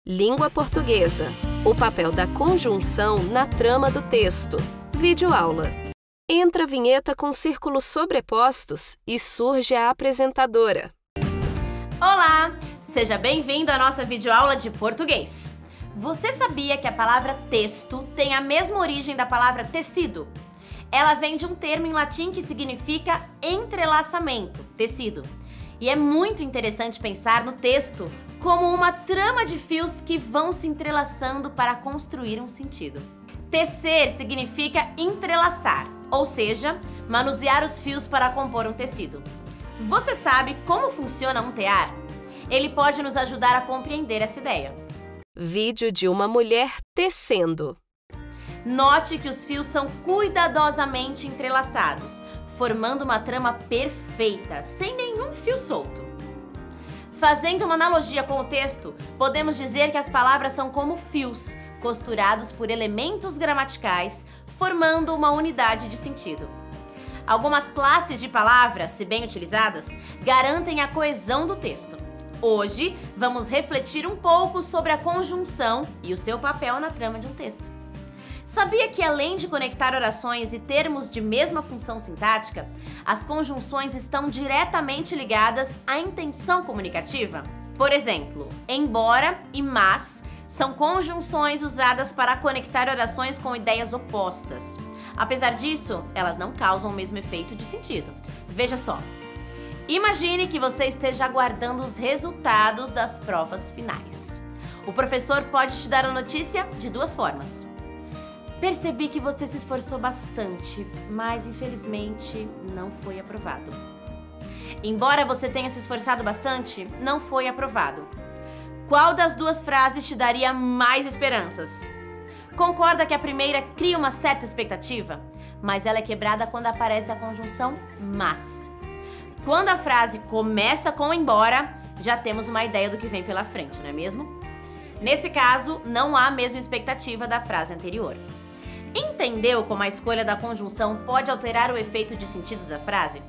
Língua portuguesa. O papel da conjunção na trama do texto. Videoaula. Entra a vinheta com círculos sobrepostos e surge a apresentadora. Olá! Seja bem-vindo à nossa videoaula de português. Você sabia que a palavra texto tem a mesma origem da palavra tecido? Ela vem de um termo em latim que significa entrelaçamento, tecido. E é muito interessante pensar no texto como uma trama de fios que vão se entrelaçando para construir um sentido. Tecer significa entrelaçar, ou seja, manusear os fios para compor um tecido. Você sabe como funciona um tear? Ele pode nos ajudar a compreender essa ideia. Vídeo de uma mulher tecendo. Note que os fios são cuidadosamente entrelaçados, formando uma trama perfeita, sem nenhum fio solto. Fazendo uma analogia com o texto, podemos dizer que as palavras são como fios, costurados por elementos gramaticais, formando uma unidade de sentido. Algumas classes de palavras, se bem utilizadas, garantem a coesão do texto. Hoje, vamos refletir um pouco sobre a conjunção e o seu papel na trama de um texto. Sabia que, além de conectar orações e termos de mesma função sintática, as conjunções estão diretamente ligadas à intenção comunicativa? Por exemplo, embora e mas são conjunções usadas para conectar orações com ideias opostas. Apesar disso, elas não causam o mesmo efeito de sentido. Veja só. Imagine que você esteja aguardando os resultados das provas finais. O professor pode te dar a notícia de duas formas. Percebi que você se esforçou bastante, mas infelizmente não foi aprovado. Embora você tenha se esforçado bastante, não foi aprovado. Qual das duas frases te daria mais esperanças? Concorda que a primeira cria uma certa expectativa, mas ela é quebrada quando aparece a conjunção mas. Quando a frase começa com embora, já temos uma ideia do que vem pela frente, não é mesmo? Nesse caso, não há a mesma expectativa da frase anterior. Entendeu como a escolha da conjunção pode alterar o efeito de sentido da frase?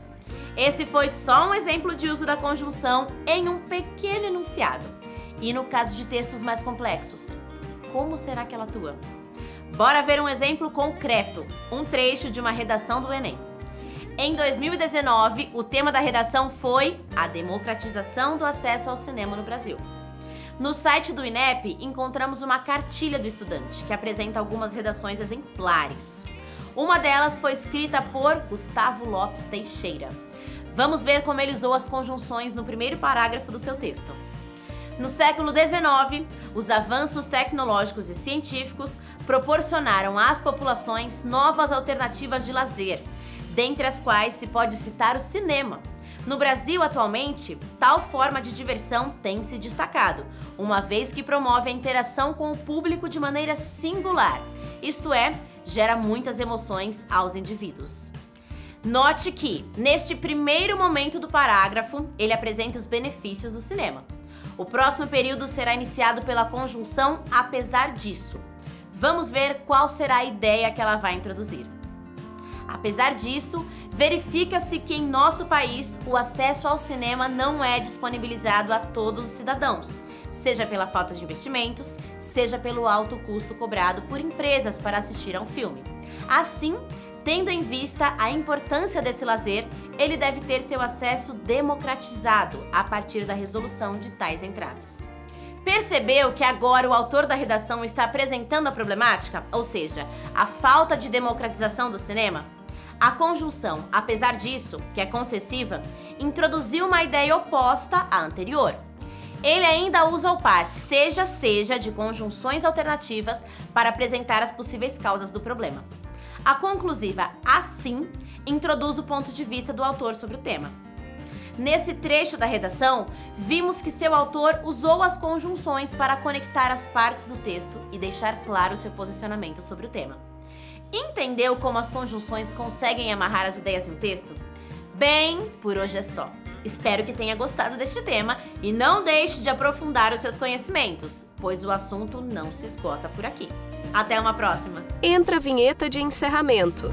Esse foi só um exemplo de uso da conjunção em um pequeno enunciado. E no caso de textos mais complexos, como será que ela atua? Bora ver um exemplo concreto, um trecho de uma redação do Enem. Em 2019, o tema da redação foi a democratização do acesso ao cinema no Brasil. No site do INEP, encontramos uma cartilha do estudante, que apresenta algumas redações exemplares. Uma delas foi escrita por Gustavo Lopes Teixeira. Vamos ver como ele usou as conjunções no primeiro parágrafo do seu texto. No século XIX, os avanços tecnológicos e científicos proporcionaram às populações novas alternativas de lazer, dentre as quais se pode citar o cinema. No Brasil, atualmente, tal forma de diversão tem se destacado, uma vez que promove a interação com o público de maneira singular, isto é, gera muitas emoções aos indivíduos. Note que, neste primeiro momento do parágrafo, ele apresenta os benefícios do cinema. O próximo período será iniciado pela conjunção apesar disso. Vamos ver qual será a ideia que ela vai introduzir. Apesar disso, verifica-se que em nosso país o acesso ao cinema não é disponibilizado a todos os cidadãos, seja pela falta de investimentos, seja pelo alto custo cobrado por empresas para assistir a um filme. Assim, tendo em vista a importância desse lazer, ele deve ter seu acesso democratizado a partir da resolução de tais entraves. Percebeu que agora o autor da redação está apresentando a problemática, ou seja, a falta de democratização do cinema? A conjunção, apesar disso, que é concessiva, introduziu uma ideia oposta à anterior. Ele ainda usa o par seja de conjunções alternativas para apresentar as possíveis causas do problema. A conclusiva, assim, introduz o ponto de vista do autor sobre o tema. Nesse trecho da redação, vimos que seu autor usou as conjunções para conectar as partes do texto e deixar claro seu posicionamento sobre o tema. Entendeu como as conjunções conseguem amarrar as ideias em um texto? Bem, por hoje é só. Espero que tenha gostado deste tema e não deixe de aprofundar os seus conhecimentos, pois o assunto não se esgota por aqui. Até uma próxima! Entra a vinheta de encerramento.